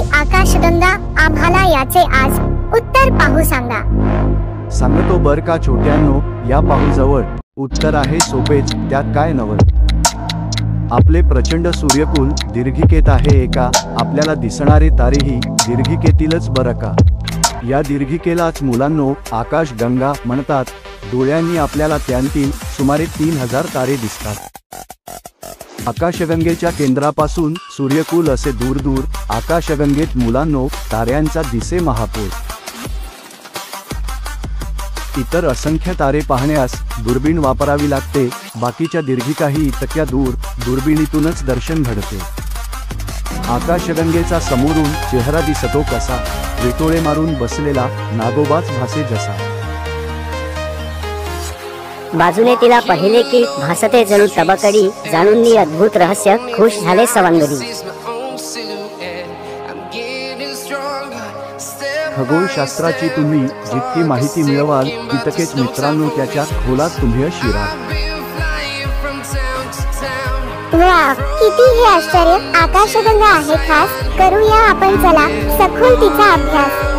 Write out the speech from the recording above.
आकाशगंगा? आम्हाला याचे आज उत्तर पाहू सांगा। सांगतो बर का छोट्यांनो, या पाहू जवळ उत्तर आहे सोपेच, त्यात काय नवल। आपले प्रचंड सूर्यकुल दीर्घिकेत आहे एका, आपल्याला दिसणारे तारेही दीर्घिकेतीलच बरं का। या दीर्घिकेलाच मुलांनो आकाशगंगा म्हणतात। डोळ्यांनी आपल्याला त्यांतील सुमारे 3000 तारे दिसतात। आकाशगंगेच्या केंद्रापासून सूर्यकुल असे दूर दूर, आकाशगंगेत मुलांनो ताऱ्यांचा दिसे महापूर। इतर असंख्य तारे पाहण्यास दुर्बीण वापरावी लागते, बाकीच्या दीर्घिकाही इतक्या दूर दुर्बिणीतूनच दर्शन घडते। आकाशगंगेचा समोरून चेहरा दिसतो कसा, विटोळे मारून बसलेला नागोबाच भासे जसा। बाजूने तिला पाहिले की भासते जणू तबकडी, जाणून नी अद्भुत रहस्य खुश झाले सवंगडी। खगोलशास्त्राची तुम्ही जितकी माहिती मिळवाल तितकेच मित्रांनो त्याच्या खोलात तुम्ही शिराल। वा, किती हे आश्चर्य! आकाशगंगा आहे खास, करूया आपण चला सखोल तिचा अभ्यास।